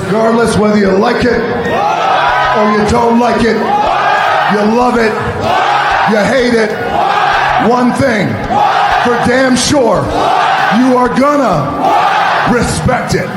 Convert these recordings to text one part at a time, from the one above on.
Regardless whether you like it or you don't like it, you love it, you hate it, one thing for damn sure, you are gonna respect it.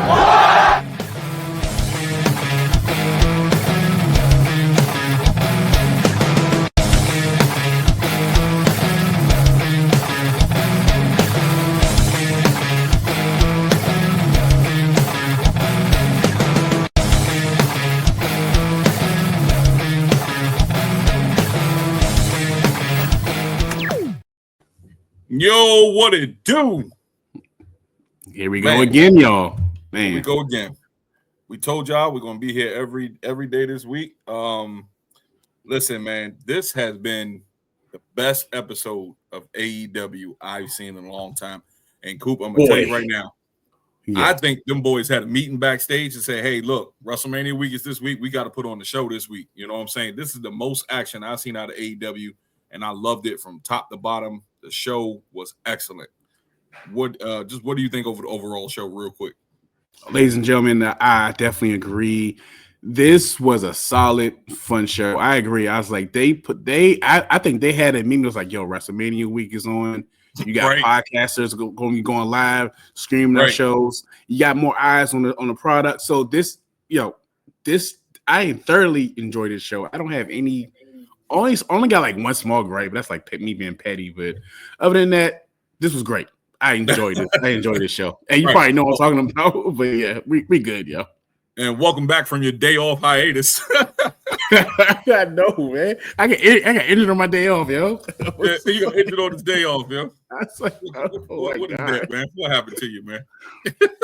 Yo, what it do? Here we go again, y'all. Man, here we go again. We told y'all we're gonna be here every day this week. Listen, man, this has been the best episode of AEW I've seen in a long time. And Coop, I'm gonna tell you right now, I think them boys had a meeting backstage and say, "Hey, look, WrestleMania week is this week. We got to put on the show this week." You know what I'm saying? This is the most action I've seen out of AEW, and I loved it from top to bottom. The show was excellent. What do you think over the overall show, real quick? Ladies and gentlemen, I definitely agree. This was a solid, fun show. I agree. I was like, I think they had a meeting. It was like, yo, WrestleMania week is on. You got podcasters going to be going live, streaming their shows. You got more eyes on the product. So I thoroughly enjoyed this show. I don't have any. Only got like one small gripe. That's like me being petty. But other than that, this was great. I enjoyed it. I enjoyed this show. And you probably know what I'm talking about. But yeah, we good, yo. And welcome back from your day off hiatus. I know, man. I got injured on my day off, yo. Yeah, you got injured on his day off, yo. I was like, what is that, man? What happened to you, man?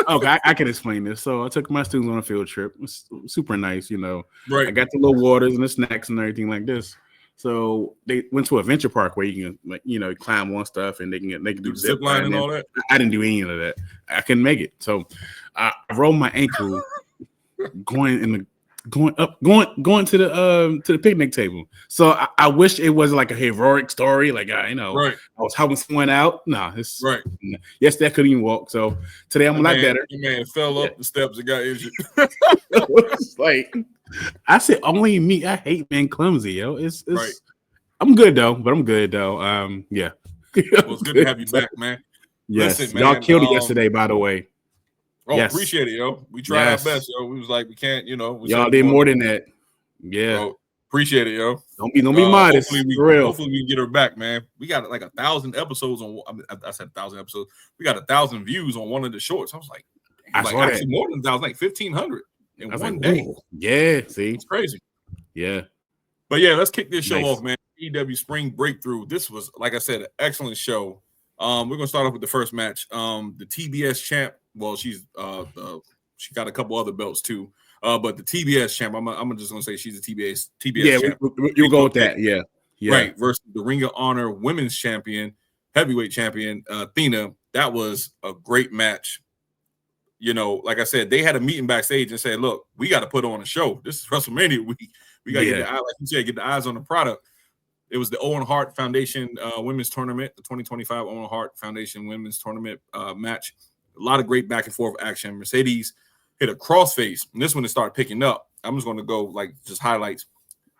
Okay, I can explain this. So I took my students on a field trip. It was super nice, you know. Right. I got the little waters and the snacks and everything like this. So they went to a venture park where you can, climb on stuff and they can do zip line and all that. I didn't do any of that. I couldn't make it. So I rolled my ankle going to the picnic table. So I wish it was like a heroic story, like I was helping someone out. Nah, it's right. Yesterday I couldn't even walk. So today I'm a lot better. The man fell up the steps and got injured. It's like I said, only me. I hate being clumsy, yo. It's right. I'm good though. Yeah. Well, it's good to have you back, man. Yes, listen, man, y'all killed it yesterday, by the way. Oh, yes. Appreciate it, yo. We tried our best, yo. We was like, we can't, y'all did more than that. Yeah. So, appreciate it, yo. Don't be modest. Hopefully we can get her back, man. We got like 1,000 episodes on. I said 1,000 episodes. We got 1,000 views on one of the shorts. I was like, actually more than 1,000, like 1,500 in one day. Yeah, see, it's crazy. Yeah, but yeah, let's kick this show off, man. AEW Spring Breakthrough. This was, like I said, an excellent show. We're gonna start off with the first match. The TBS champ. Well, she got a couple other belts too. But the TBS champ, I'm just gonna say she's a TBS champ. You go with that, yeah. Right, versus the Ring of Honor Women's Champion, Heavyweight Champion, Athena. That was a great match. Like I said, they had a meeting backstage and said, "Look, we got to put on a show. This is WrestleMania week. We got to get the eyes on the product." It was the Owen Hart Foundation Women's Tournament, the 2025 Owen Hart Foundation Women's Tournament match. A lot of great back and forth action. Mercedes hit a crossface, and this one it started picking up. I'm just going to go just highlights.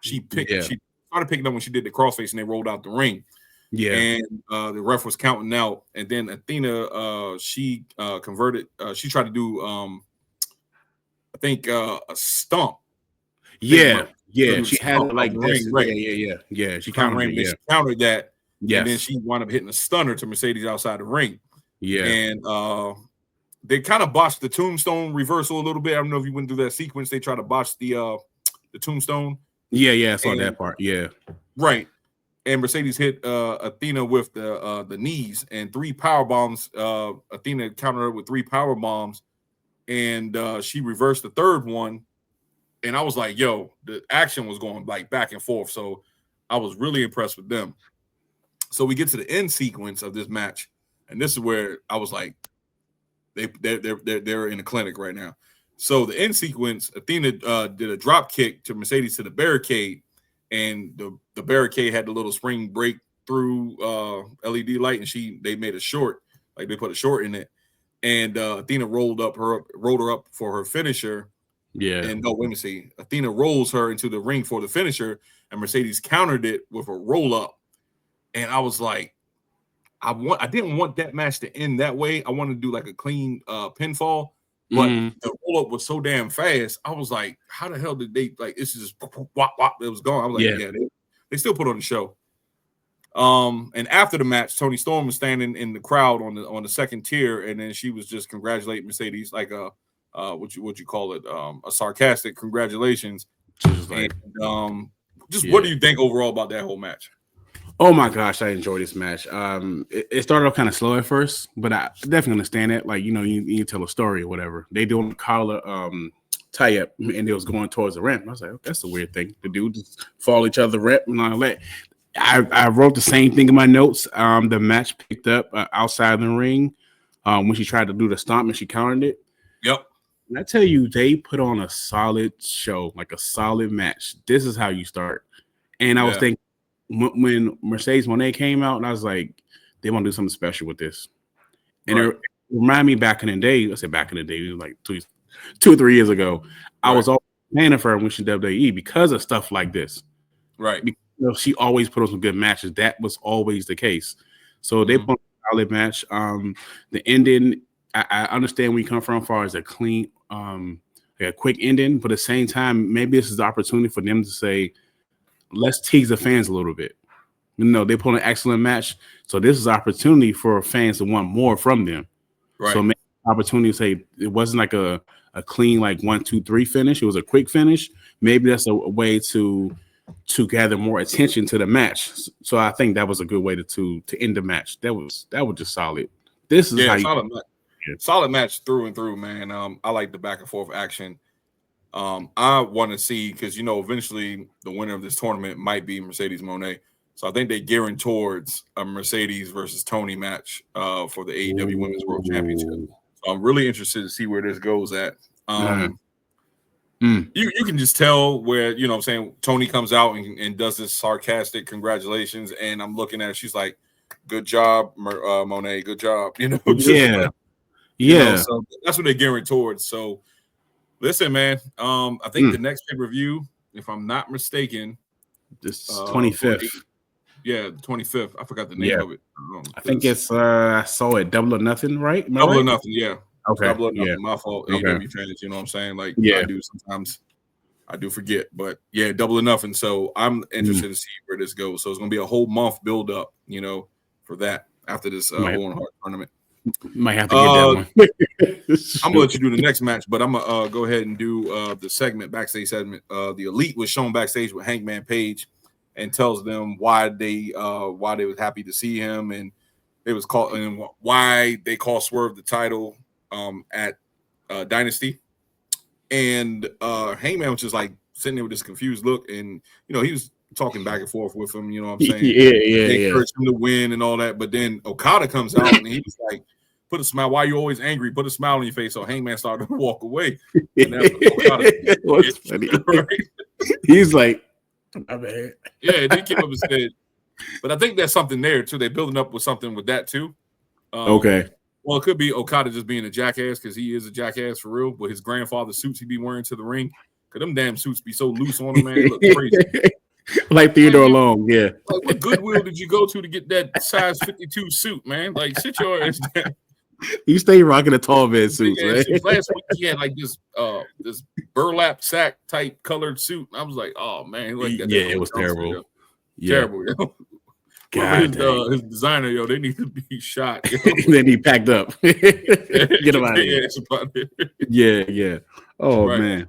She started picking up when she did the crossface, and they rolled out the ring. Yeah, and the ref was counting out, and then Athena, she converted. She tried to do, I think, a stomp. Yeah. She had like this. Right. Yeah. She countered She countered that. Yeah, and then she wound up hitting a stunner to Mercedes outside the ring. Yeah, and they kind of botched the tombstone reversal a little bit. I don't know if you went through that sequence. They tried to botch the tombstone. Yeah, I saw that part. Yeah, right. And Mercedes hit Athena with the knees and 3 power bombs. Athena countered her with 3 power bombs, and she reversed the third one. And I was like, "Yo, the action was going like back and forth." So I was really impressed with them. So we get to the end sequence of this match, and this is where I was like, they're in a clinic right now. So the end sequence, Athena did a drop kick to Mercedes to the barricade, and the barricade had the little spring break through LED light, and they made a short, like they put a short in it, and Athena rolled her up for her finisher, Yeah. And no, let me see. Athena rolls her into the ring for the finisher, and Mercedes countered it with a roll up. And I was like, I didn't want that match to end that way. I wanted to do like a clean pinfall, but the roll up was so damn fast. I was like, how the hell did they like? It's just wop wop. It was gone. I was like, yeah, they still put on the show. And after the match, Toni Storm was standing in the crowd on the second tier, and then she was just congratulating Mercedes like a what you call it, a sarcastic congratulations. Like, and, what do you think overall about that whole match? Oh my gosh, I enjoyed this match. It started off kind of slow at first, but I definitely understand it. Like, you know, you need to tell a story or whatever. They doing the collar tie up, and it was going towards the ramp. I was like, oh, that's a weird thing to do, just fall each other ramp and all that. I wrote the same thing in my notes. The match picked up outside the ring when she tried to do the stomp and she countered it. Yep. And I tell you, they put on a solid show, like a solid match. This is how you start. And I was thinking, when Mercedes Moné came out, and I was like, they want to do something special with this. And it reminded me back in the day, I said back in the day, it was like 2 or 3 years ago, I was always a fan of her when she WWE because of stuff like this. Right. Because, you know, she always put on some good matches. That was always the case. So they put on a solid match. The ending, I understand where you come from as far as a clean, a quick ending, but at the same time, maybe this is the opportunity for them to say, let's tease the fans a little bit. You know, they put on an excellent match. So this is an opportunity for fans to want more from them. Right. So maybe opportunity to say it wasn't like a clean, like 1, 2, 3 finish. It was a quick finish. Maybe that's a way to gather more attention to the match. So I think that was a good way to end the match. That was just solid. This is solid match through and through, man. I like the back and forth action. I want to see, because you know eventually the winner of this tournament might be Mercedes Moné, so I think they're gearing towards a Mercedes versus Toni match for the AEW Women's World Championship. So I'm really interested to see where this goes at. You can just tell where, you know what I'm saying, Toni comes out and does this sarcastic congratulations, and I'm looking at her, she's like, good job, Moné, good job, you know. You know, so that's what they're gearing towards. So listen, man. I think the next pay-per-view, if I'm not mistaken, this 25th. The 25th. I forgot the name of it. I think it's I saw it Double or Nothing, right? Double or Nothing, yeah. Okay. Double or Nothing. My fault. AEW fans, you know what I'm saying? Like I do sometimes. I do forget, but yeah, Double or Nothing. So I'm interested to see where this goes. So it's gonna be a whole month build up, you know, for that after this Owen Hart tournament. Might have to get that one. I'm gonna let you do the next match, but I'm gonna go ahead and do the backstage segment. The Elite was shown backstage with Hangman Page, and tells them why they was happy to see him, and it was called, and why they call Swerve the title at Dynasty. And Hangman was just like sitting there with this confused look, and you know he was talking back and forth with him. You know what I'm saying? They encouraged him to win and all that, but then Okada comes out and he was like, put a smile. Why you always angry? Put a smile on your face. So Hangman started to walk away. And that's what What's funny? Right? He's like, my bad. Yeah, they came up and said, but I think that's something there too. They're building up with something with that too. Okay. Well, it could be Okada just being a jackass, because he is a jackass for real. But his grandfather's suits he be wearing to the ring, because them damn suits be so loose on him, man. They look crazy. Like Theodore Long, yeah. Like, what Goodwill did you go to get that size 52 suit, man? Like, sit your ass down. You stay rocking a tall man suit, right? Last week he had like this burlap sack type colored suit. I was like, oh man, like it was terrible. Terrible, yo. God, his designer, yo, they need to be shot. Then he packed up. Get him out of here. Yeah. Oh man.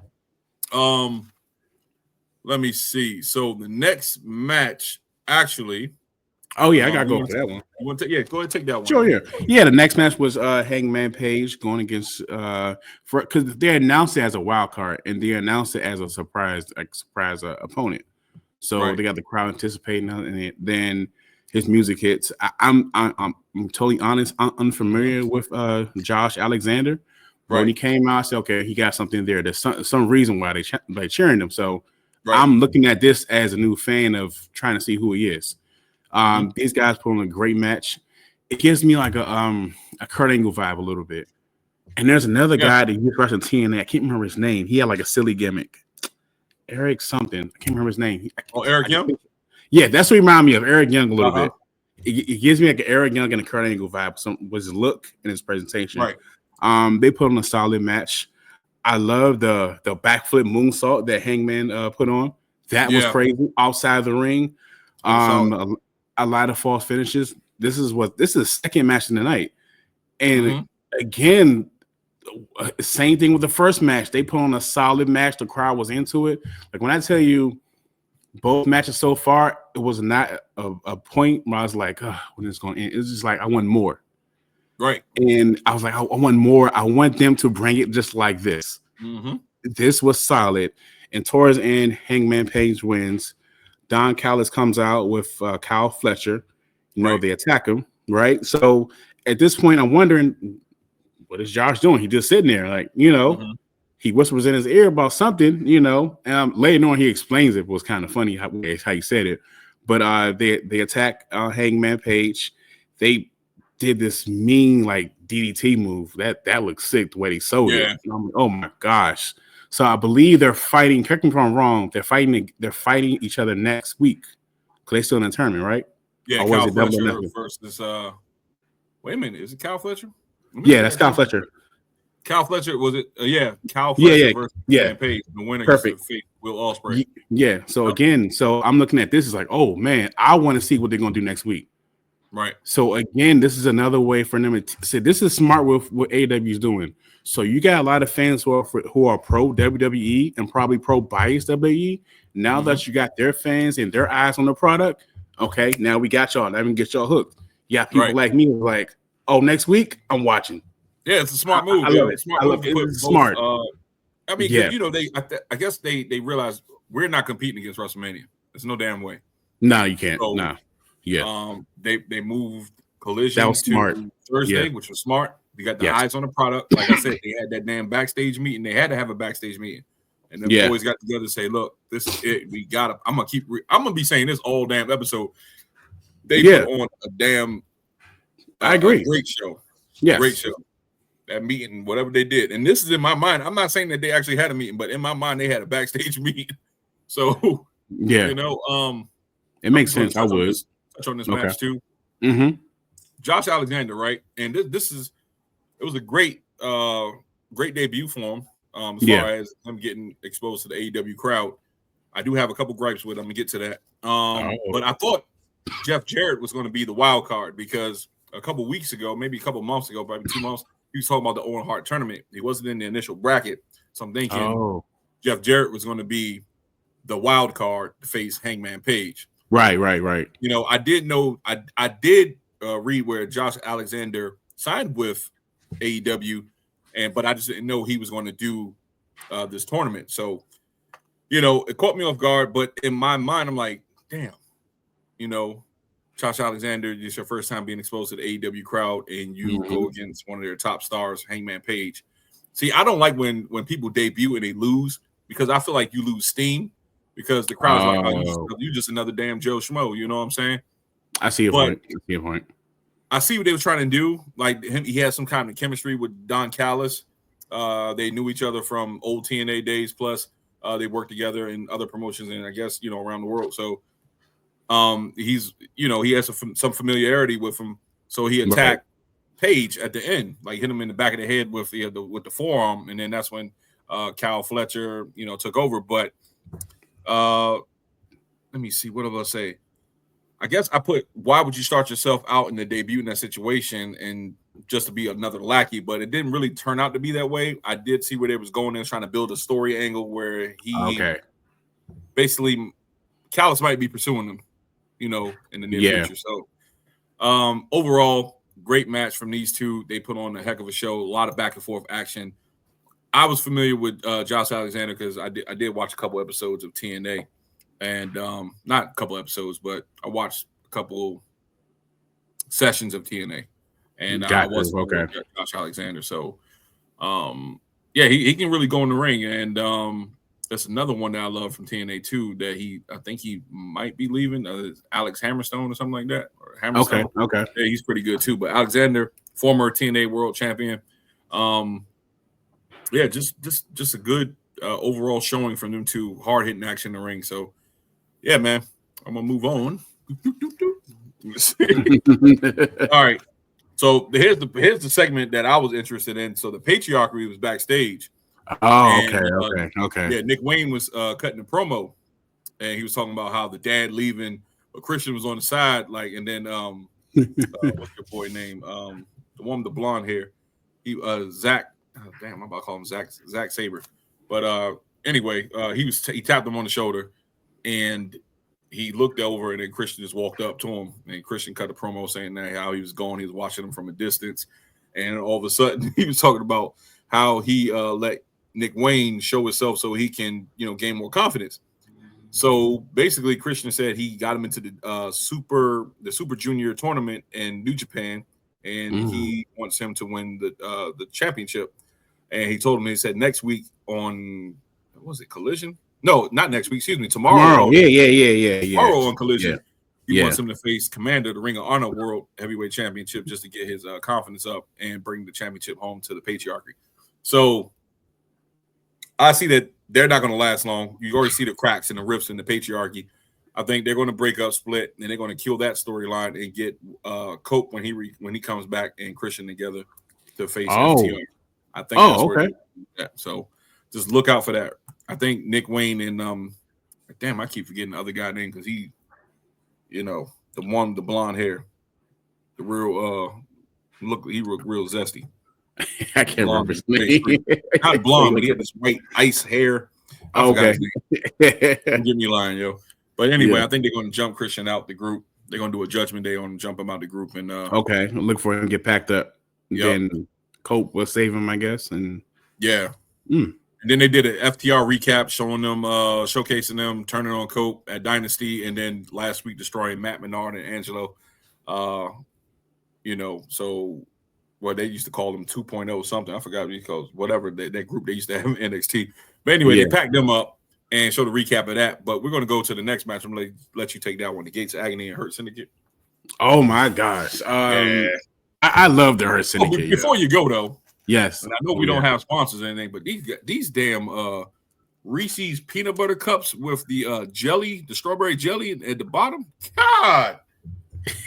Let me see. So the next match, actually. Oh yeah, I gotta go for that one. You want to? Yeah, go ahead and take that one. Sure, yeah. The next match was Hangman Page going against because they announced it as a wild card and they announced it as a surprise opponent. So they got the crowd anticipating, and then his music hits. I'm totally honest. I'm unfamiliar with Josh Alexander. When he came out, I said, okay, he got something there. There's some reason why they cheering him. So I'm looking at this as a new fan of trying to see who he is. These guys put on a great match. It gives me like a Kurt Angle vibe a little bit. And there's another guy that used wrestling TNA. I can't remember his name. He had like a silly gimmick. Eric something. I can't remember his name. Eric Young? Yeah, that's what he reminded me of. Eric Young a little bit. It gives me like an Eric Young and a Kurt Angle vibe. Was his look and his presentation. Right. They put on a solid match. I love the backflip moonsault that Hangman put on. That was crazy outside the ring. A lot of false finishes. This is the second match in the night. And again, same thing with the first match. They put on a solid match. The crowd was into it. Like when I tell you both matches so far, it was not a point where I was like, oh, when it's going to end. It was just like I want more. Right. And I was like, I want more. I want them to bring it just like this. This was solid. And towards the end, Hangman Page wins. Don Callis comes out with Kyle Fletcher. You know, they attack him, right? So at this point, I'm wondering, what is Josh doing? He just sitting there, like, you know, he whispers in his ear about something, you know, and later on he explains it. It was kind of funny how he said it. But they attack Hangman Page. They did this mean like DDT move. That looks sick the way they sold it. Like, oh my gosh. So I believe they're fighting, correct me if I'm wrong, they're fighting each other next week. Because they're still in the tournament, right? Yeah, Kyle Fletcher versus wait a minute, is it Kyle Fletcher? Yeah, that's Kyle Fletcher. Kyle Fletcher, was it? Kyle Fletcher versus Hangman Page. The winner perfect. Will Ospreay. Yeah. So again, I'm looking at this, is like, oh man, I want to see what they're gonna do next week. Right. So again, this is another way for them to say this is smart with what AEW is doing. So you got a lot of fans who are pro WWE and probably pro bias WWE. Now that you got their fans and their eyes on the product, okay, now we got y'all. Now we can get y'all hooked. You got people like me who are like, oh, next week I'm watching. Yeah, it's a smart move. I love it. It's smart. I mean, you know, I guess they realize we're not competing against WrestleMania. There's no damn way. No, you can't. So, no. Yeah. They moved Collision that was to smart. Thursday, which was smart. You got the eyes on the product. Like I said, they had that damn backstage meeting. They had to have a backstage meeting. And the boys got together and say, look, this is it. We got to, I'm going to be saying this all damn episode. They put on a damn, I agree. Great show. Yes. Great show. That meeting, whatever they did. And this is in my mind. I'm not saying that they actually had a meeting, but in my mind, they had a backstage meeting. So, you know, it makes sense. I would touch on this match too. Josh Alexander, right? And it was a great debut for him. As far as him getting exposed to the AEW crowd. I do have a couple gripes with him. I'm gonna get to that. But I thought Jeff Jarrett was going to be the wild card because a couple weeks ago, maybe a couple months ago, probably 2 months, he was talking about the Owen Hart tournament. He wasn't in the initial bracket, so I'm thinking Jeff Jarrett was going to be the wild card to face Hangman Page. Right. You know, I did know I did read where Josh Alexander signed with AEW, but I just didn't know he was going to do this tournament. So, you know, it caught me off guard. But in my mind, I'm like, damn, you know, Josh Alexander, it's your first time being exposed to the AEW crowd, and you go against one of their top stars, Hangman Page. See, I don't like when people debut and they lose because I feel like you lose steam because the crowd's like, oh, you just another damn Joe Schmo. You know what I'm saying? I see a point. I see what they were trying to do. Like he had some kind of chemistry with Don Callis. They knew each other from old TNA days. Plus, they worked together in other promotions and I guess, you know, around the world. So he's, you know, he has some familiarity with him. So he attacked Page at the end, like hit him in the back of the head with the forearm. And then that's when Kyle Fletcher, you know, took over. But let me see. What did I say? I guess I put, why would you start yourself out in the debut in that situation and just to be another lackey? But it didn't really turn out to be that way. I did see where they was going and trying to build a story angle where he basically, Callis might be pursuing him, you know, in the near future. So overall, great match from these two. They put on a heck of a show, a lot of back and forth action. I was familiar with Josh Alexander because I did watch a couple episodes of TNA. And not a couple episodes, but I watched a couple sessions of TNA, and I was Josh Alexander. So, he can really go in the ring, and that's another one that I love from TNA too. That I think he might be leaving. Alex Hammerstone or something like that. Or Hammerstone. Okay. Yeah, he's pretty good too. But Alexander, former TNA World Champion, Yeah, just a good overall showing from them two, hard hitting action in the ring. So yeah, man, I'm gonna move on. All right. So here's the segment that I was interested in. So the patriarchy was backstage. Oh, And, okay. Yeah, Nick Wayne was cutting a promo, and he was talking about how the dad leaving, but Christian was on the side, like, and then what's your boy name? The one with the blonde hair. He Zach. Oh, damn, I'm about to call him Zach Saber. But anyway, he tapped him on the shoulder, and he looked over, and then Christian just walked up to him, and Christian cut a promo saying that how he was going, he was watching him from a distance, and all of a sudden he was talking about how he let Nick Wayne show himself so he can, gain more confidence. So basically, Christian said he got him into the Super Junior tournament in New Japan, and he wants him to win the championship. And he told him, he said next week on, what was it, Collision? No, not next week. Excuse me, tomorrow. Yeah. Tomorrow on Collision. Yeah. He wants him to face Commander, the Ring of Honor World Heavyweight Championship, just to get his confidence up and bring the championship home to the patriarchy. So I see that they're not going to last long. You already see the cracks and the rifts in the patriarchy. I think they're going to break up, split, and they're going to kill that storyline and get Cope when he comes back and Christian together to face FTR. I think that's where so just look out for that. I think Nick Wayne and damn, I keep forgetting the other guy's name because he, the one with the blonde hair, the real he looked real zesty. I can't remember his name. Not blonde, but he had this white ice hair. Okay. Don't give me a line, yo. But anyway, I think they're going to jump Christian out the group. They're going to do a judgment day on jump him out the group. And look for him to get packed up. Then Cope will save him, I guess. And and then they did an FTR recap showing them, showcasing them turning on Cope at Dynasty, and then last week destroying Matt Menard and Angelo. So well, they used to call them 2.0 something. I forgot because whatever that group they used to have in NXT. But anyway, they packed them up and showed a recap of that. But we're going to go to the next match. I'm going to let you take that one. The Gates of Agony and Hurt Syndicate. Oh my gosh. I love the Hurt Syndicate. Before you go though. Yes. And I know we don't have sponsors or anything, but these damn Reese's peanut butter cups with the jelly, the strawberry jelly at the bottom. God.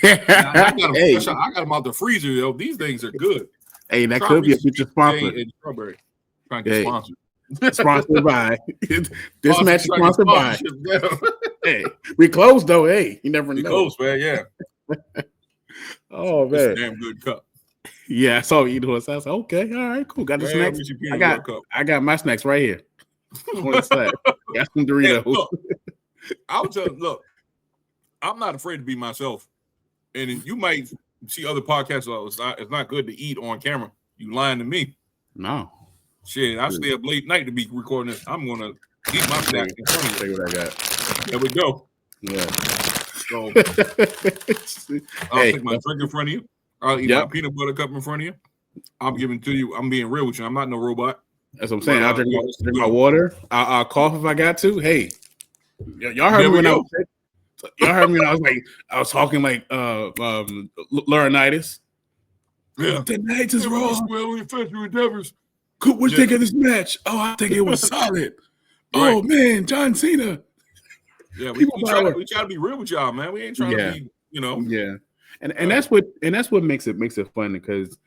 I got them out the freezer, yo. These things are good. Hey, that could be a future sponsor. Strawberry. Trying to get sponsored. Sponsored by. This match is sponsored by. Hey, we closed though. Hey, you never know. We closed, man. Yeah. Oh man, it's a damn good cup. Yeah, I saw you doing. So I was like, okay, all right, cool. Got the snacks. I got my snacks right here. Got some Doritos. Look, I'll tell you, look, I'm not afraid to be myself. And you might see other podcasts. It's not good to eat on camera. You lying to me? No. Shit, I stay up late night to be recording this. I'm gonna eat my snacks in front of you. See what I got. There we go. Yeah. So I'll take my drink in front of you. I'll eat my peanut butter cup in front of you. I'm giving to you. I'm being real with you. I'm not no robot. That's what I'm saying. I'll drink my water. I'll cough if I got to. Hey, y'all heard me when I was. Y'all heard me when I was talking like laryngitis. Yeah. Tonight is wrong. Well, infectious endeavors. What do you think of this match? Oh, I think it was solid. Oh man, John Cena. Yeah, we try to be real with y'all, man. We ain't trying to be, Yeah. And that's what makes it fun because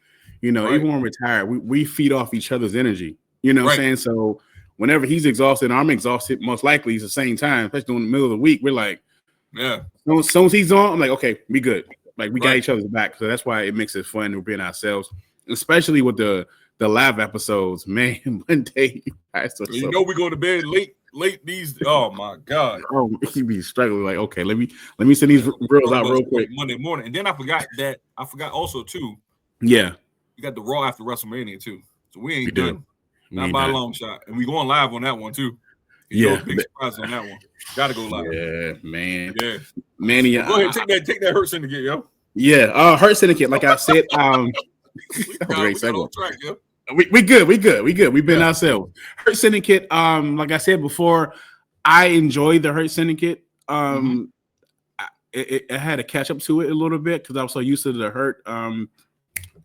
even when we're retired, we feed off each other's energy. You know what I'm saying? So whenever he's exhausted, I'm exhausted, most likely it's the same time, especially in the middle of the week. We're like, yeah. As soon as he's on, I'm like, okay, we good. Like we got each other's back. So that's why it makes it fun to being ourselves, especially with the live episodes. Man, Monday, we go to bed late these. Oh my God. Oh, he be struggling. Like, okay, let me send these reels out real quick. Monday morning. And then I forgot also too. Yeah. You got the Raw after WrestleMania too. So we ain't done. Not by a long shot. And we going live on that one too. Big surprise on that one. Gotta go live. Yeah, man. Yeah. Mania. Go ahead, take that Hurt Syndicate, yo. Yeah, Hurt Syndicate, like I said. Great segment. We good. We've been ourselves. Hurt Syndicate, like I said before, I enjoyed the Hurt Syndicate. I had to catch up to it a little bit because I was so used to the Hurt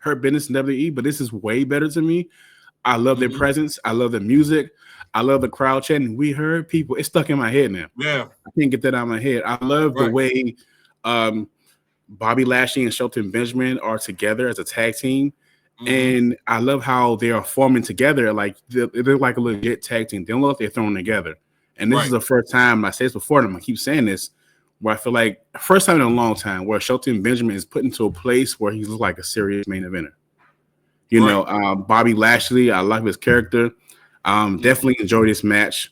Hurt Business in WWE, but this is way better to me. I love their Mhm. presence. I love the music. I love the crowd chanting. We heard people. It's stuck in my head now. Yeah, I can't get that out of my head. I love the right. way Bobby Lashley and Shelton Benjamin are together as a tag team. Mhm. And I love how they are forming together. Like they're like a legit tag team. They don't look like they're thrown together. And this Right. is the first time, I say this before them, I keep saying this, where I feel like first time in a long time where Shelton Benjamin is put into a place where he looks like a serious main eventer. You know, Bobby Lashley, I like his character. Definitely enjoyed this match.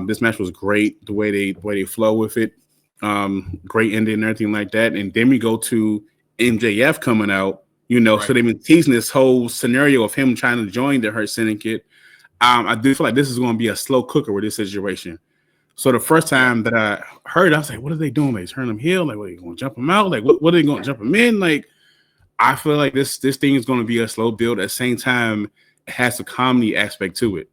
This match was great. The way they flow with it, great ending and everything like that. And then we go to MJF coming out. You know, so they've been teasing this whole scenario of him trying to join the Hurt Syndicate. I do feel like this is going to be a slow cooker with this situation. So the first time that I heard, I was like, "What are they doing? They turn him heel? Like, what are they going to jump him out? Like, what are they going to jump him in? Like." I feel like this thing is going to be a slow build. At the same time, it has a comedy aspect to it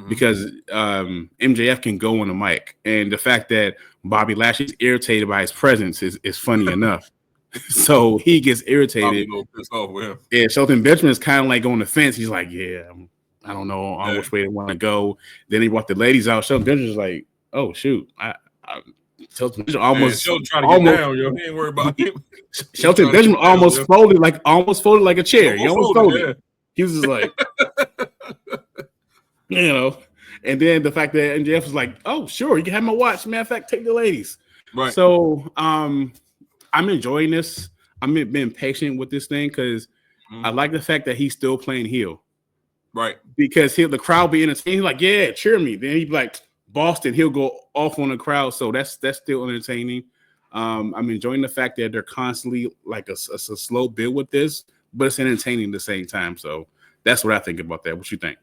because MJF can go on the mic, and the fact that Bobby Lashley's irritated by his presence is funny enough. So he gets irritated. And Shelton Benjamin is kind of like on the fence. He's like, "Yeah, I don't know on which way they want to go." Then he brought the ladies out. Shelton Benjamin's like, "Oh shoot, Shelton Benjamin almost trying to get down, yo. He ain't worried about him. Shelton Benjamin almost folded like a chair. He almost folded. Yeah. He was just like, you know. And then the fact that MJF was like, "Oh, sure, you can have my watch. Matter of fact, take the ladies." Right. So, I'm enjoying this. I'm being patient with this thing because I like the fact that he's still playing heel. Right. Because the crowd be entertained. He's like, "Yeah, cheer me." Then he'd be like, Boston, he'll go off on the crowd. So that's still entertaining. I'm enjoying the fact that they're constantly like a slow build with this, but it's entertaining at the same time. So that's what I think about that. What you think?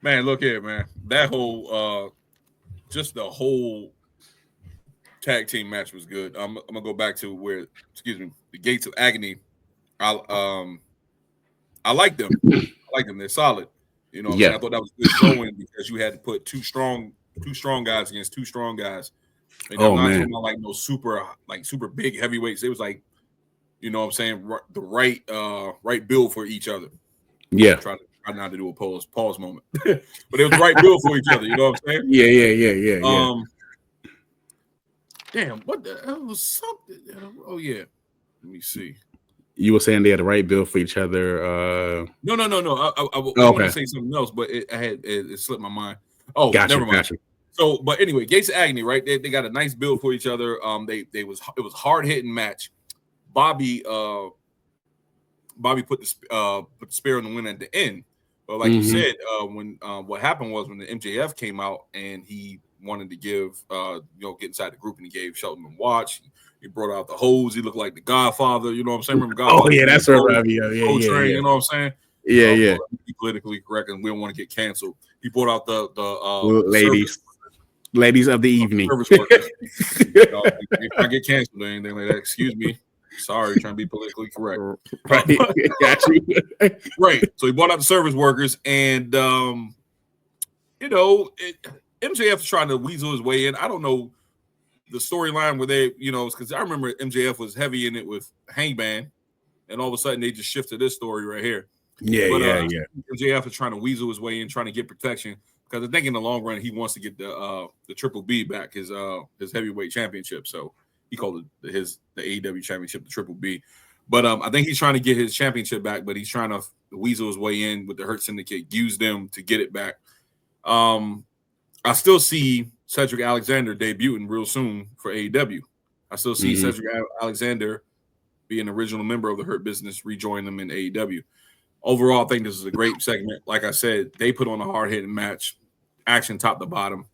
Man, look here, man. That whole just the whole tag team match was good. I'm gonna go back to the Gates of Agony. I like them. I like them. They're solid. You know what I'm saying? I thought that was good showing because you had to put two strong guys against two strong guys. And I'm not talking about like no super big heavyweights. It was like, you know what I'm saying, the right build for each other. Yeah. Try not to do a pause moment. But it was the right build for each other, you know what I'm saying? Yeah. Damn, what the hell was something? Oh yeah. Let me see. You were saying they had the right build for each other. No. I want to say something else, but it slipped my mind. Oh, never mind. Gotcha. So, but anyway, Gates of Agony, right? They got a nice build for each other. It was hard hitting match. Bobby put the spear on the win at the end. But like you said, when what happened was when the MJF came out and he wanted to give get inside the group and he gave Shelton a watch. He brought out the hose. He looked like the Godfather. You know what I'm saying? Remember Godfather? Oh yeah, that's right. Yeah. You know what I'm saying? Yeah. Politically correct, and we don't want to get canceled. He brought out the ladies of the evening. If I get canceled or anything like that, excuse me. Sorry, trying to be politically correct. Right. Got you. Right. So he brought out the service workers, and MJF is trying to weasel his way in. I don't know the storyline where they, because I remember MJF was heavy in it with Hangman, and all of a sudden they just shifted this story right here. Yeah. MJF is trying to weasel his way in, trying to get protection because I think in the long run he wants to get the Triple B back, his heavyweight championship. So he called it the AEW championship the Triple B. But I think he's trying to get his championship back, but he's trying to weasel his way in with the Hurt Syndicate, use them to get it back. I still see Cedric Alexander debuting real soon for AEW. I still see Cedric Alexander be an original member of the Hurt Business, rejoin them in AEW. Overall, I think this is a great segment. Like I said, they put on a hard-hitting match, action top to bottom.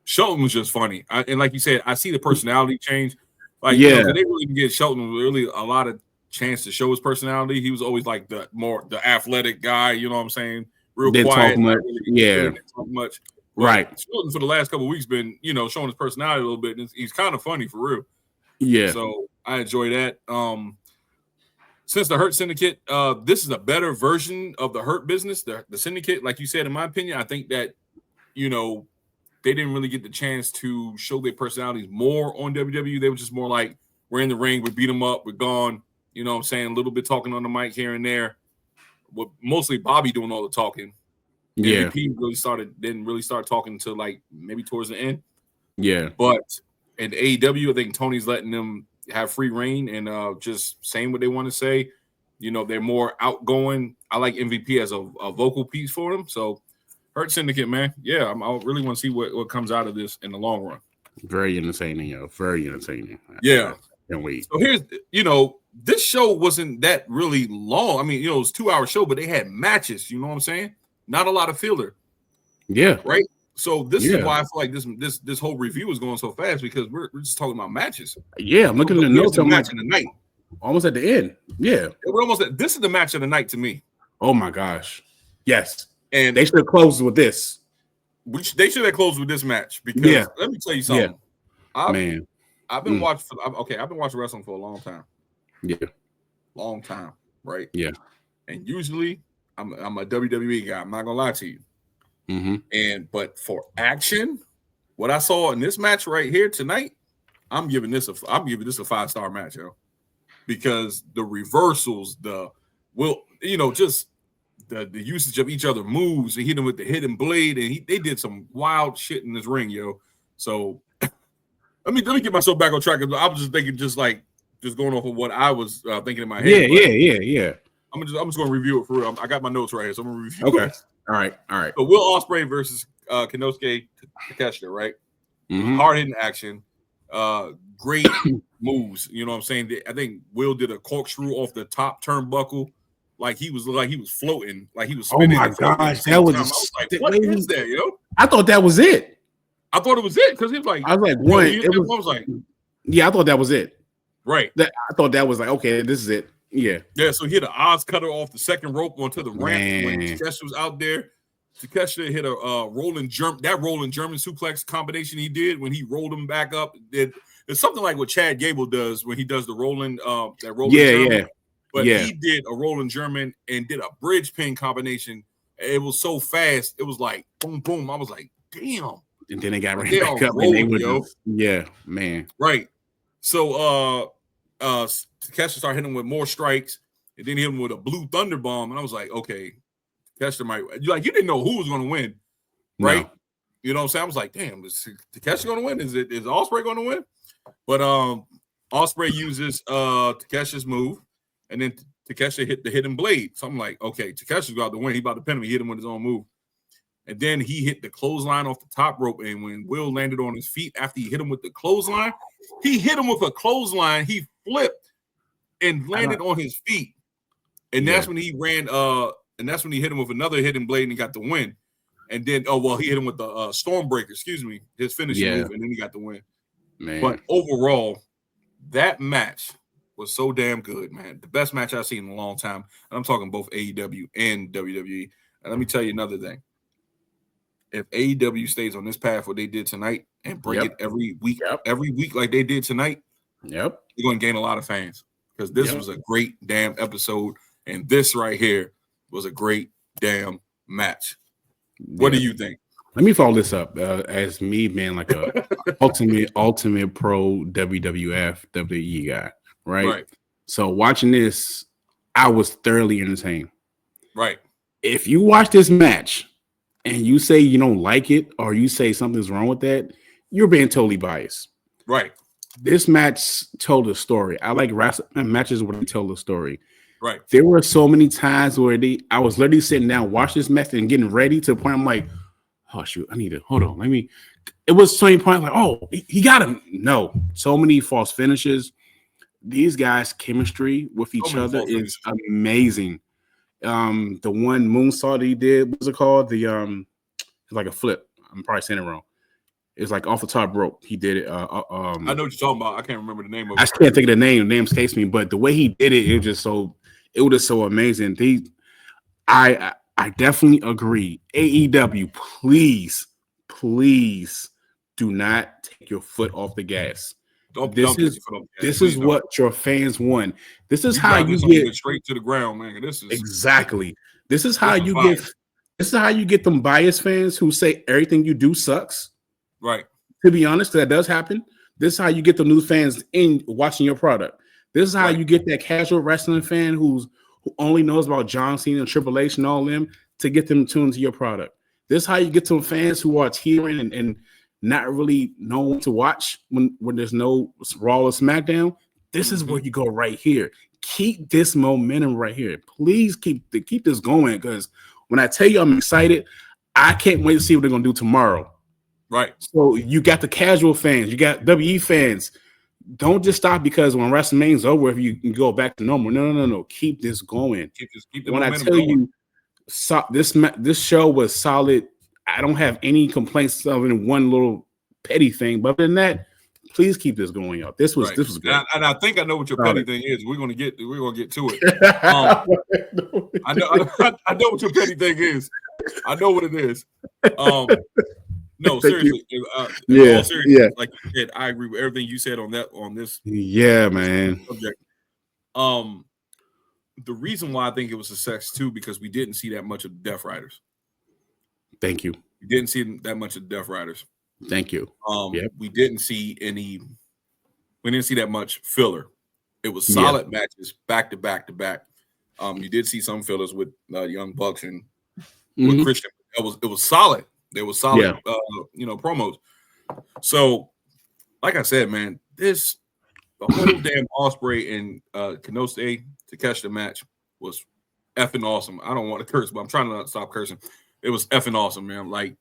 Shelton was just funny. And like you said, I see the personality change. Like, they really didn't give Shelton really a lot of chance to show his personality. He was always like the athletic guy, you know what I'm saying? Real didn't quiet. Talk much. Didn't talk much. Right. Shelton for the last couple of weeks been, showing his personality a little bit. And he's kind of funny for real. Yeah. So I enjoy that. Since the Hurt Syndicate, this is a better version of the Hurt Business. The Syndicate, like you said, in my opinion, I think that, they didn't really get the chance to show their personalities more on WWE. They were just more like, we're in the ring, we beat them up, we're gone. You know what I'm saying? A little bit talking on the mic here and there. With mostly Bobby doing all the talking. Yeah. MVP didn't really start talking until like maybe towards the end. Yeah. But in AEW, I think Tony's letting them have free reign and just saying what they want to say. You know, they're more outgoing. I like MVP as a vocal piece for them. So Hurt Syndicate, man. Yeah, I really want to see what comes out of this in the long run. Very entertaining, yo. Very entertaining. Yeah. Can't wait. So here's, this show wasn't that really long. I mean, it was a 2-hour show, but they had matches. You know what I'm saying? Not a lot of filler. Yeah. Right. So this is why I feel like this whole review is going so fast because we're just talking about matches. Yeah, I'm looking at the notes. The match of the night. Almost at the end. Yeah. We're almost at this is the match of the night to me. Oh my gosh. Yes. And they should have closed with this. They should have closed with this match because let me tell you something. Yeah. I've been watching wrestling for a long time. Yeah. Long time, right? Yeah. And usually I'm a WWE guy. I'm not gonna lie to you. Mm-hmm. But for action, what I saw in this match right here tonight, I'm giving this a 5-star match, yo. Because the reversals, just the usage of each other moves, and hit him with the hidden blade, and they did some wild shit in this ring, yo. So let me get myself back on track. I was just thinking, just going off of what I was thinking in my head. Yeah. I'm just gonna review it for real. I got my notes right here, so I'm gonna review. Okay. it. All right. So Will Ospreay versus Konosuke Takeshita, right? Mm-hmm. Hard hitting action, great moves. You know what I'm saying? I think Will did a corkscrew off the top turnbuckle, like he was floating, like he was spinning. Oh my gosh, that was! I was like, what is that, yo? I thought that was it. I thought it was it because he was like, I was like, yeah, I thought that was it. Right. I thought that was like, okay, this is it. Yeah. Yeah. So he hit an Oz cutter off the second rope onto the ramp when Takeshita was out there. Takeshita hit a rolling German suplex combination he did when he rolled him back up. It's something like what Chad Gable does when he does the rolling German. Yeah. But he did a rolling German and did a bridge pin combination. It was so fast. It was like boom, boom. I was like, damn. And then they got right back up. And they were yeah, man. Right. So Takeshita started hitting him with more strikes, and then hit him with a blue thunder bomb. And I was like, okay, Takeshita might you didn't know who was going to win, right? No. You know what I'm saying? I was like, damn, is Takeshita going to win? Is Ospreay going to win? But Ospreay uses Takeshi's move, and then Takeshita hit the hidden blade. So I'm like, okay, Takeshi's about to win. He about to pin him. He hit him with his own move. And then he hit the clothesline off the top rope. And when Will landed on his feet after he hit him with the clothesline, he hit him with a clothesline. He flipped and landed on his feet. And that's when he ran and that's when he hit him with another hidden blade and he got the win. And then he hit him with the Stormbreaker, his finishing move, and then he got the win. Man. But overall, that match was so damn good, man. The best match I've seen in a long time. And I'm talking both AEW and WWE. And let me tell you another thing. If AEW stays on this path what they did tonight and bring it every week like they did tonight, they're going to gain a lot of fans because this was a great damn episode, and this right here was a great damn match. What do you think? Let me follow this up as me being like a ultimate pro WWF WWE guy, right? So watching this, I was thoroughly entertained. Right. If you watch this match and you say you don't like it or you say something's wrong with that, you're being totally biased. Right. This match told a story. I like matches where they tell a story. Right. There were so many times where I was literally sitting down, watch this match and getting ready to the point I'm like, oh shoot, I need to hold on. It was so many points like, oh, he got him. No, so many false finishes. These guys' chemistry with each other is amazing. The one moonsault he did, what's it called? It's like a flip. I'm probably saying it wrong. It's like off the top rope. He did it. I know what you're talking about. I can't remember the name of it. I can't think of the name. The name escapes me, but the way he did it, it was so amazing. I definitely agree. AEW, please do not take your foot off the gas. This is what your fans want. This is how you get straight to the ground, man. Exactly. This is how you get them biased fans who say everything you do sucks. Right. To be honest, that does happen. This is how you get the new fans in watching your product. This is how you get that casual wrestling fan who only knows about John Cena and Triple H and all them to get them tuned to your product. This is how you get some fans who are tearing and not really knowing what to watch when there's no Raw or SmackDown. This is where you go right here. Keep this momentum right here. Please keep this going, because when I tell you I'm excited, I can't wait to see what they're going to do tomorrow. Right. So you got the casual fans, you got WE fans. Don't just stop because when WrestleMania's over, if you can go back to normal. No. Keep this going. Keep the when I momentum tell going. you, this show was solid. I don't have any complaints of in one little petty thing, but other than that, please keep this going, y'all. This was good. And I think I know what your petty thing is. We're gonna get to it. I know what your petty thing is. I know what it is. No, seriously. Like you said, I agree with everything you said on this. Yeah, man. Subject. The reason why I think it was a success too, because we didn't see that much of the Death Riders. Thank you. We didn't see that much of the Death Riders. Thank you. We didn't see that much filler. It was solid matches back to back to back. You did see some fillers with Young Bucks and with Christian. It was solid. There was solid promos. So, like I said, man, the whole damn Ospreay and Kenosuke to catch the match was effing awesome. I don't want to curse, but I'm trying to not stop cursing. It was effing awesome, man. Like,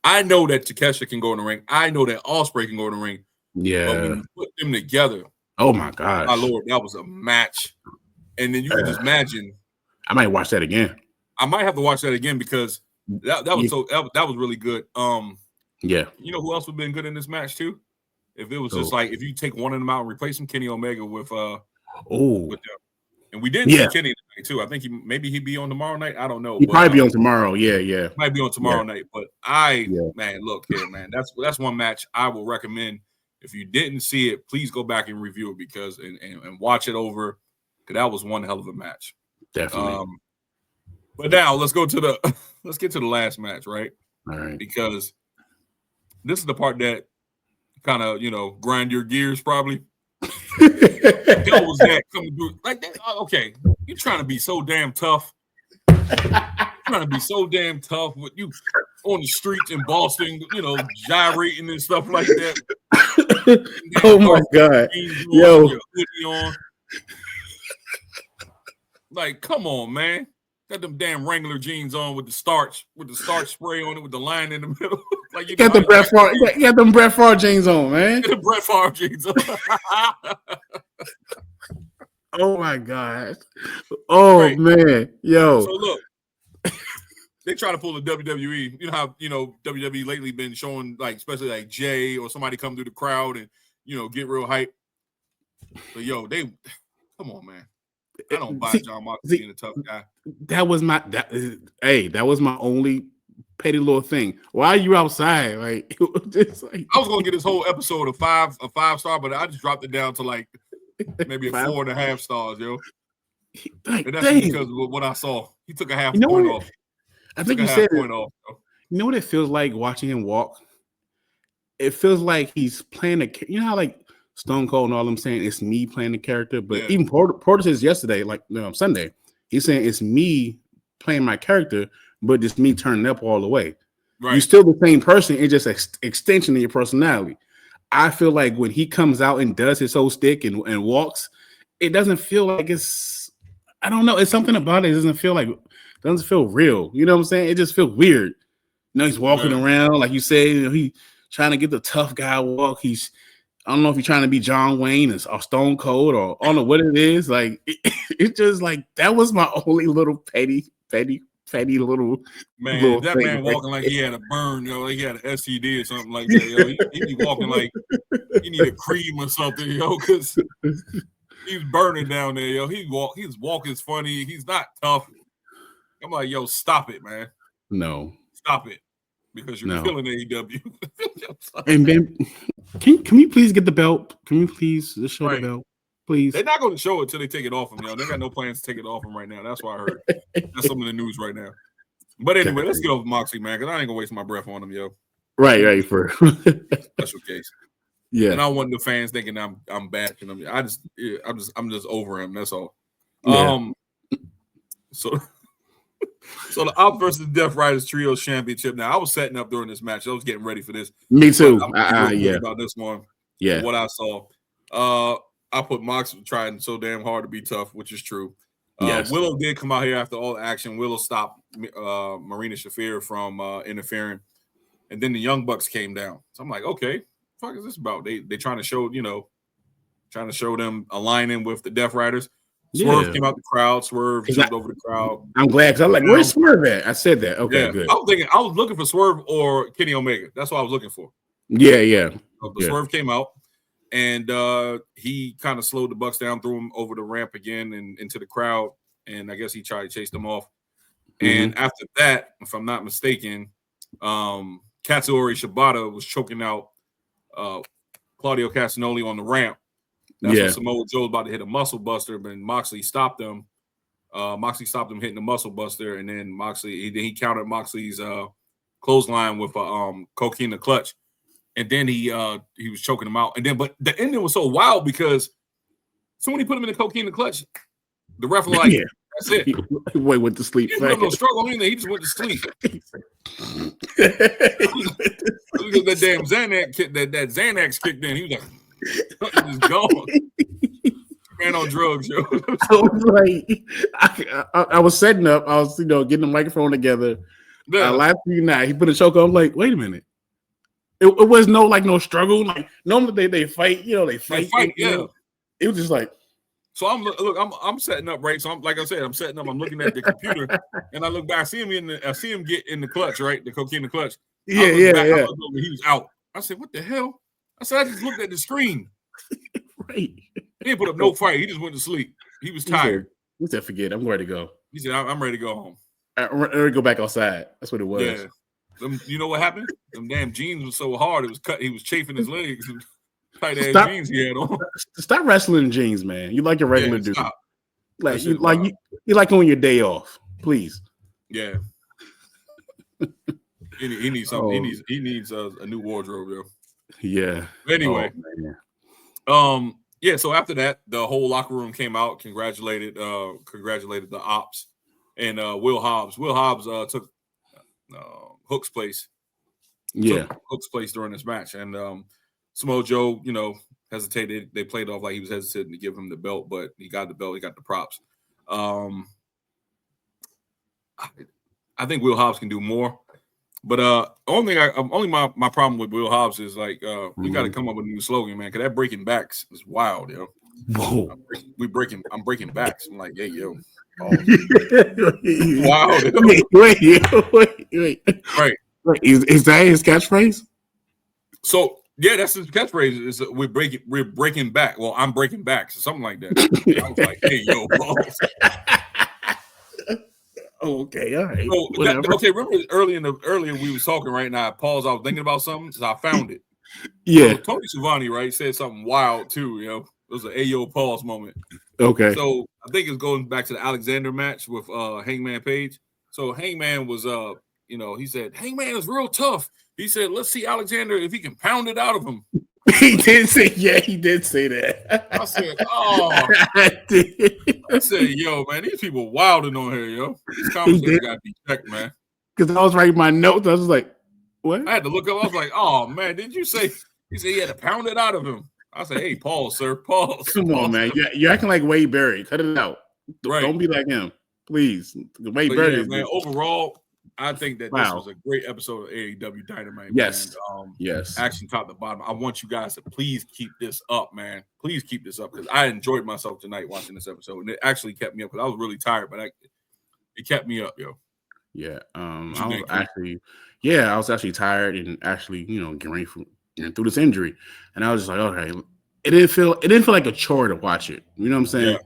I know that Takeshita can go in the ring. I know that Ospreay can go in the ring. Yeah. But when you put them together, oh my gosh, my Lord, that was a match. And then you can just imagine. I might watch that again. I might have to watch that again because that was really good. Yeah. You know who else would have been good in this match too? If it was just like if you take one of them out and replace him, Kenny Omega with them. And we did see Kenny tonight too. I think he'd be on tomorrow night. I don't know. He'd probably be on tomorrow. Yeah. Might be on tomorrow night. But man, look here, man. That's one match I will recommend. If you didn't see it, please go back and review it because and watch it over. Because that was one hell of a match. Definitely. But now let's get to the last match, right? All right. Because this is the part that kind of grind your gears probably. What the hell was that coming through like that? Okay, you're trying to be so damn tough. Trying to be so damn tough with you on the streets in Boston, gyrating and stuff like that. Oh my God. Yo. On. Like, come on, man. Got them damn Wrangler jeans on with the starch spray on it with the line in the middle. Like you got the Brett Favre, you got them Brett Favre jeans on, man. The Brett Favre jeans on. Oh my gosh. Oh man. Yo. So look, they try to pull the WWE. You know how WWE lately been showing like especially like Jay or somebody come through the crowd and get real hype. But they come on, man. I don't buy John Moxley being a tough guy. That was my only petty little thing. Why are you outside? Like, it was just like I was gonna get this whole episode a 5-star, but I just dropped it down to like maybe a 4.5 stars, yo. And that's because of what I saw. He took a half point off. I think you said it. You know what it feels like watching him walk? It feels like he's playing how like Stone Cold and all them saying it's me playing the character, but even Porter says yesterday, like Sunday, he's saying it's me playing my character, but it's me turning up all the way. Right. You're still the same person, it's just an extension of your personality. I feel like when he comes out and does his whole stick and walks, it doesn't feel like I don't know, it's something about it. It doesn't feel real. You know what I'm saying? It just feels weird. He's walking around, like you say, he trying to get the tough guy walk. I don't know if you're trying to be John Wayne or Stone Cold or I don't know what it is. Like it's just like that was my only little petty little man. Little that man walking like he had a burn, like he had an STD or something like that. He be walking like he need a cream or something, because he's burning down there, His walk is funny. He's not tough. I'm like, stop it, man. No, stop it. Because you're killing AEW. And then, can we please get the belt? Can we please just show the belt? Please. They're not going to show it until they take it off him, They got no plans to take it off him right now. That's what I heard. That's some of the news right now. But anyway, let's get off Moxley, man, because I ain't going to waste my breath on him, Right. For special case. Yeah. And I want the fans thinking I'm bashing him. I'm just over him. That's all. Yeah. So the Op versus Death Riders Trios Championship. Now I was setting up during this match. I was getting ready for this. Me too. I'm real quick Yeah. about this one. Yeah. What I saw. I put Mox trying so damn hard to be tough, which is true. Yes. Willow did come out here after all the action. Willow stopped Marina Shafir from interfering, and then the Young Bucks came down. So I'm like, okay, what the fuck is this about? They trying to show them aligning with the Death Riders. Swerve came out the crowd. Swerve jumped over the crowd. I'm glad because I'm like, where's Swerve at? I said that. Okay, good. I was looking for Swerve or Kenny Omega. That's what I was looking for. Yeah. But Swerve came out. And he kind of slowed the Bucks down, threw him over the ramp again and into the crowd. And I guess he tried to chase them off. And after that, if I'm not mistaken, Katsuyori Shibata was choking out Claudio Castagnoli on the ramp. That's when Samoa Joe was about to hit a muscle buster, but Moxley stopped him. Moxley stopped him hitting the muscle buster, and then he countered Moxley's clothesline with a cocaine the clutch. And then he was choking him out. But the ending was so wild because when he put him in the cocaine in the clutch, the ref was like, that's it. He went to sleep. He didn't no struggle anything. He just went to sleep. that damn Xanax kicked in. He was like, just gone. Man on drugs, yo. I was like, I was setting up. I was, getting the microphone together. Last night, he put a choke on. I'm like, wait a minute. It was no struggle. Like normally they fight, they fight. It was just like. So I'm setting up, right? So I'm setting up. I'm looking at the computer, and I look back. I see him get in the clutch, right? The cocaine in the clutch. Yeah. He was out. I said, "What the hell?" I said, "I just looked at the screen." Right. He didn't put up no fight. He just went to sleep. He was tired. He said, "Forget. I'm ready to go." He said, "I'm ready to go home. I'm ready to go back outside." That's what it was. Yeah. You know what happened? Them damn jeans was so hard. It was cut. He was chafing his legs. And tight ass jeans he had on. Stop wrestling in jeans, man. You like your regular dude. Stop. Like you like on your day off, please. Yeah. he needs something. He needs a new wardrobe, yo. Yeah. Anyway. So after that, the whole locker room came out, congratulated the Ops and Will Hobbs. Will Hobbs took Hook's place. Yeah. Hook's place during this match. And Samoa Joe, hesitated. They played off like he was hesitant to give him the belt, but he got the belt, he got the props. I think Will Hobbs can do more. But my problem with Will Hobbs is we got to come up with a new slogan, man. Cause that breaking backs is wild, yo. Whoa. I'm breaking backs. I'm like, hey, yo. Oh. Wow. Wait. Right. Is that his catchphrase? So yeah, that's his catchphrase. Is we're breaking back. Well, I'm breaking backs or something like that. I was like, hey, yo, balls. Okay, all right. So remember earlier we was talking right now. Pause. I was thinking about something, so I found it. Yeah. So Tony Schiavone, right, said something wild too. It was an Ayo pause moment. Okay. So I think it's going back to the Alexander match with Hangman Page. So Hangman was he said Hangman is real tough. He said, let's see Alexander if he can pound it out of him. He did say that. I said, I said, yo, man, these people wilding on here, yo. These conversations gotta be checked, man. Because I was writing my notes. I was like, what? I had to look up. I was like, oh man, did you say he said he had to pound it out of him? I said, hey, pause, sir. Pause. Come on, man. You're acting like Wade Barry. Cut it out. Right. Don't be like him. Please. Wade Barry is man, overall, I think that this was a great episode of AEW Dynamite. Yes. Man. Yes. Action top to bottom. I want you guys to please keep this up, man. Please keep this up because I enjoyed myself tonight watching this episode. And it actually kept me up because I was really tired, but it kept me up, yo. Yeah. I was actually tired and actually, getting ready through this injury. And I was just like, okay. It didn't feel like a chore to watch it. You know what I'm saying? Yeah.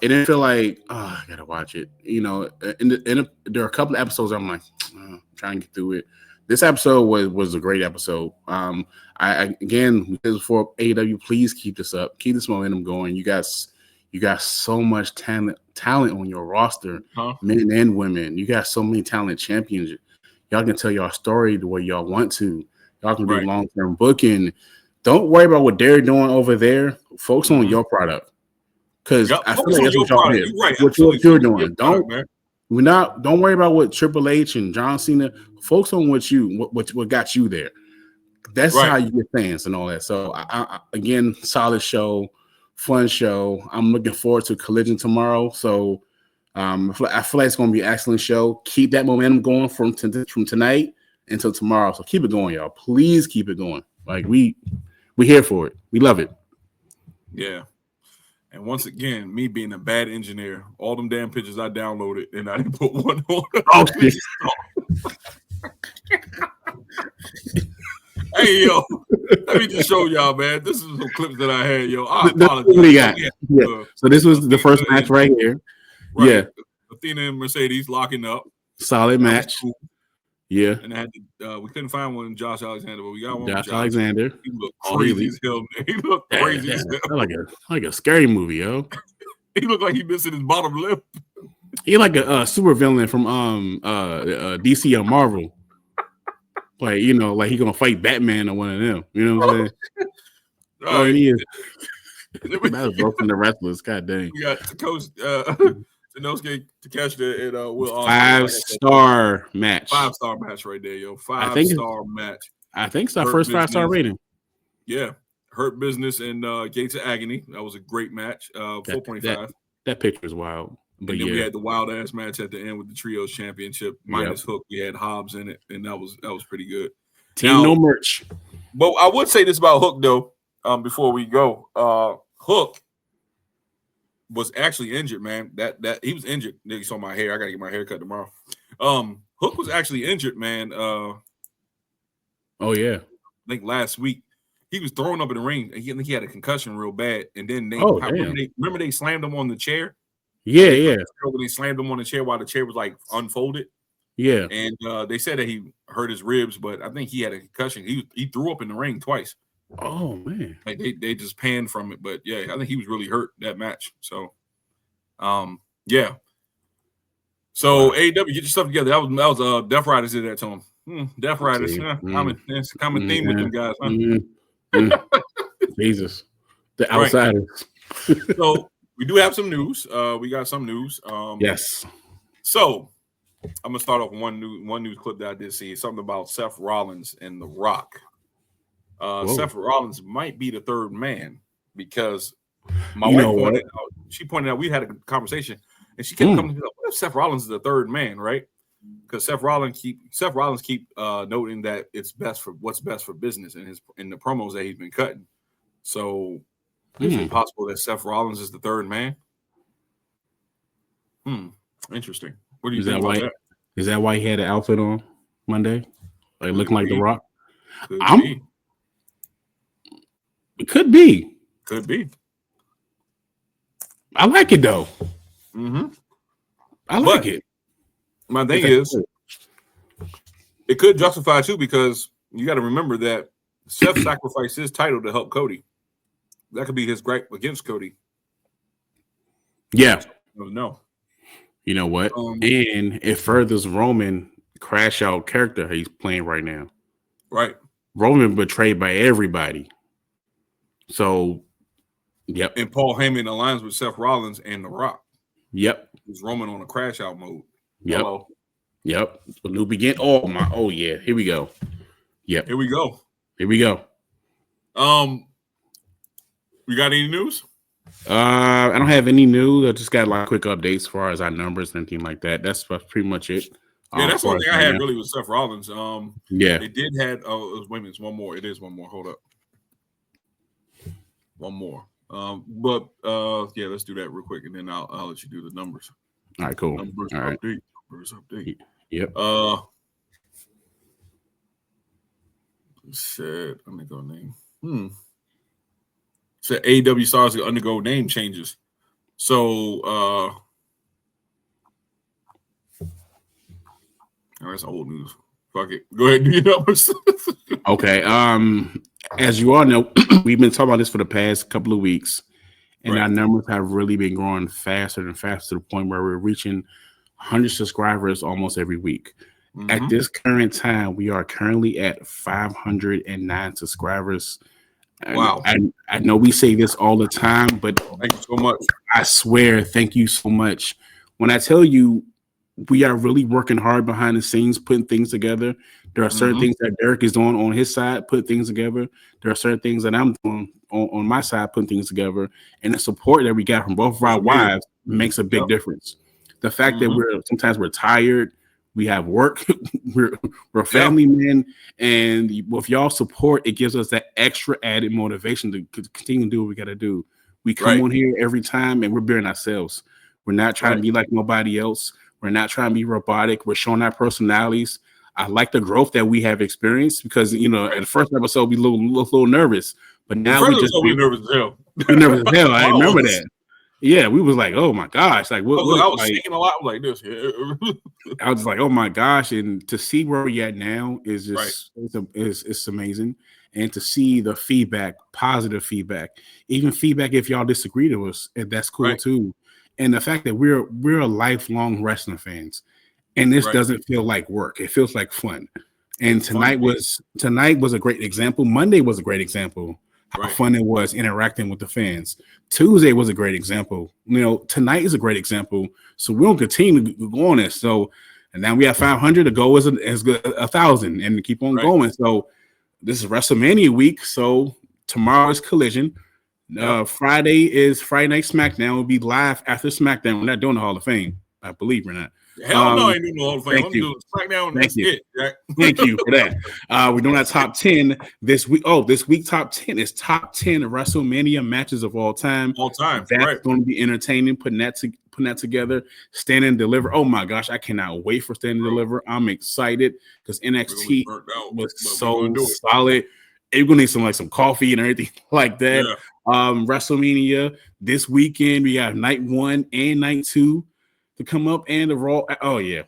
It didn't feel like, I gotta watch it. There are a couple of episodes I'm like, I'm trying to get through it. This episode was a great episode. Again, before AEW, please keep this up, keep this momentum going. You got so much talent on your roster, men and women. You got so many talent champions. Y'all can tell y'all story the way y'all want to. Y'all can do long-term booking. don't worry about what they're doing over there. Focus on your product. Because I feel like that's what y'all did. Right. What you're doing. Product, Don't worry about what Triple H and John Cena. Focus on what got you there. That's how you get fans and all that. So again, solid show, fun show. I'm looking forward to Collision tomorrow. So I feel like it's going to be an excellent show. Keep that momentum going from tonight until tomorrow. So keep it going, y'all. Please keep it going. Like we here for it. We love it. Yeah. And once again, me being a bad engineer, all them damn pictures I downloaded and I didn't put one on. Oh, shit. Hey, yo, let me just show y'all, man. This is some clips that I had, yo. I apologize. What you got? So this was the first match right here. Right. Yeah. Athena and Mercedes locking up. Solid match. Cool. Yeah. And I had to, we couldn't find one in Josh Alexander, but we got one. Josh Alexander. He looked crazy as hell. He looked crazy as hell. Like a scary movie, yo. He looked like he missing his bottom lip. He like a super villain from DC or Marvel. Like, you know, like he gonna fight Batman or one of them. You know what I'm saying? Oh, he is. That's both from the wrestlers. God dang. We got Coach Tenosuke Takeshita and Will Ospreay. 5-star match. 5-star match right there, yo. 5-star match. I think it's our first 5-star rating. Yeah. Hurt Business and Gates of Agony. That was a great match. 4.5. That picture is wild. But and then we had the wild ass match at the end with the Trios Championship minus Hook. We had Hobbs in it, and that was pretty good. Team no merch. But I would say this about Hook though. Before we go, Hook was actually injured, man. That he was injured. You saw my hair. I gotta get my hair cut tomorrow. Hook was actually injured, man. Oh yeah. I think last week he was thrown up in the ring. I think he had a concussion real bad, and then remember they slammed him on the chair. Yeah. When they slammed him on the chair while the chair was like unfolded. Yeah. And they said that he hurt his ribs, but I think he had a concussion. He threw up in the ring twice. Oh man. Like they just panned from it. But yeah, I think he was really hurt that match. So yeah. So AEW, get your stuff together. That was Death Riders did that to him. Death Riders. It's a common theme with them guys, huh? Jesus. The outsiders. Right. So we do have some news. We got some news. Yes. So I'm gonna start off with one news clip that I did see. Something about Seth Rollins and The Rock. Seth Rollins might be the third man because my wife pointed out we had a conversation and she kept coming to me like, what if Seth Rollins is the third man, right? Because Seth Rollins keep noting that it's what's best for business in the promos that he's been cutting. So is it possible that Seth Rollins is the third man? Interesting. What do you think about that? Is that why he had an outfit on Monday? Like looking like The Rock? It could be. Could be. I like it though. I like it. My thing is, it could justify too because you got to remember that Seth sacrificed his title to help Cody. That could be his gripe against Cody. Yeah. No. You know what? And it furthers Roman crash out character he's playing right now. Right. Roman betrayed by everybody. So, yep. And Paul Heyman aligns with Seth Rollins and The Rock. Yep. Is Roman on a crash out mode? Yep. Hello. Yep. A new begin. Oh yeah. Here we go. Yep. Here we go. We got any news? I don't have any news. I just got like quick updates as far as our numbers and anything like that. That's pretty much it. Yeah, that's one thing I had really with Seth Rollins. Yeah. They did have wait a minute, one more. It is one more. Hold up. One more. Yeah, let's do that real quick and then I'll let you do the numbers. All right, cool. Numbers All right. update. Numbers update. Yep. Said let me go name. Said AEW stars to undergo name changes. So that's old news. Fuck it. Go ahead and do your numbers. Okay. As you all know, we've been talking about this for the past couple of weeks, and our numbers have really been growing faster and faster to the point where we're reaching 100 subscribers almost every week. At this current time, we are currently at 509 subscribers. Wow. I know we say this all the time, but Thank you so much. I swear, thank you so much. When I tell you we are really working hard behind the scenes, putting things together. There are certain things that Derek is doing on his side, putting things together. There are certain things that I'm doing on my side, putting things together. And the support that we got from both of our wives makes a big difference. The fact that sometimes we're tired, we have work, we're family men, and with y'all support, it gives us that extra added motivation to continue to do what we got to do. We come on here every time and we're being ourselves. We're not trying to be like nobody else. We're not trying to be robotic. We're showing our personalities. I like the growth that we have experienced because, in the first episode, we were a little nervous, but now we just nervous as hell. We're nervous as hell. I remember that. Yeah, we was like, oh my gosh, like what? I was shaking a lot like this. I was like, oh my gosh, and to see where we're at now is just it's amazing, and to see the feedback, positive feedback, even feedback if y'all disagree with us, and that's cool too. And the fact that we're a lifelong wrestling fans, and this doesn't feel like work; it feels like fun. And tonight was a great example. Monday was a great example. How fun it was interacting with the fans. Tuesday was a great example. Tonight is a great example. So we'll continue to go on this. So, and now we have 500 to go as good 1,000 and keep on going. So this is WrestleMania week. So tomorrow is Collision. Friday is Friday Night SmackDown. We'll be live after SmackDown. We're not doing the Hall of Fame, I believe we're not. Hell no, I ain't doing the Hall of Fame. Thank I'm you. doing SmackDown. Thank you. Jack. Thank you for that. We're doing our top 10 this week. Oh, this week top 10 is top 10 WrestleMania matches of all time. That's going to be entertaining. Putting that together. Stand and Deliver. Oh my gosh, I cannot wait for Stand and Deliver. I'm excited because NXT was so solid. You're gonna need some coffee and everything like that. Yeah. WrestleMania this weekend. We have night 1 and night 2 to come up, and the Raw. Oh yeah,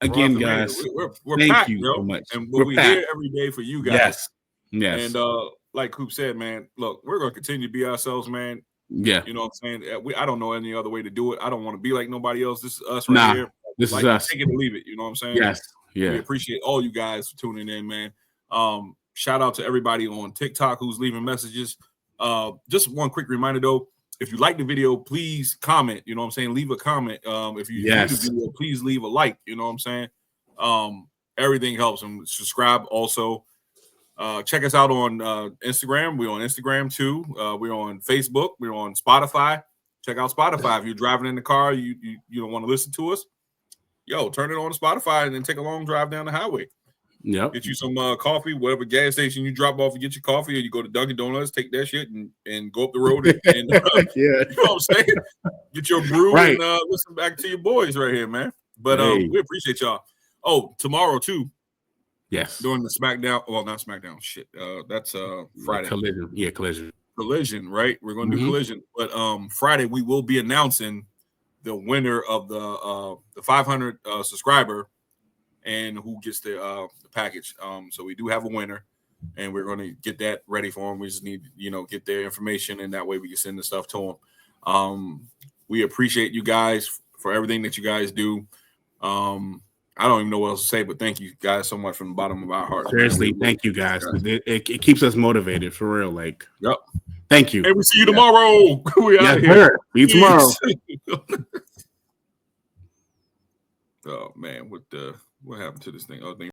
again, guys. We're thank packed, you so much. And we're here every day for you guys. Yes. And like Coop said, man, look, we're gonna continue to be ourselves, man. Yeah. You know what I'm saying? I don't know any other way to do it. I don't want to be like nobody else. This is us here. This is us. Take it or leave it. You know what I'm saying? Yes. Yeah. We appreciate all you guys for tuning in, man. Shout out to everybody on TikTok who's leaving messages. Just one quick reminder though. If you like the video, please comment. You know what I'm saying? Leave a comment. If you view the video, please leave a like. You know what I'm saying? Everything helps. And subscribe also. Check us out on Instagram. We're on Instagram too. We're on Facebook. We're on Spotify. Check out Spotify. If you're driving in the car, you don't want to listen to us. Turn it on Spotify and then take a long drive down the highway. Yep. Get you some coffee, whatever gas station you drop off and get your coffee, or you go to Dunkin' Donuts, take that shit and go up the road and you know what I'm saying? Get your brew and listen back to your boys right here, man. But we appreciate y'all. Oh, tomorrow too. Yes. During the SmackDown. Well, not SmackDown. Shit. That's Friday. Collision. Yeah, Collision. Collision, right? We're gonna do Collision. But Friday we will be announcing the winner of the 500 subscriber and who gets the package. So we do have a winner, and we're going to get that ready for them. We just need, get their information, and that way we can send the stuff to them. We appreciate you guys for everything that you guys do. I don't even know what else to say, but thank you guys so much from the bottom of our hearts. Seriously, thank you guys. It keeps us motivated for real. Like, thank you. And we see you tomorrow. We out here. See you tomorrow. Oh man, what happened to this thing? Oh, thing.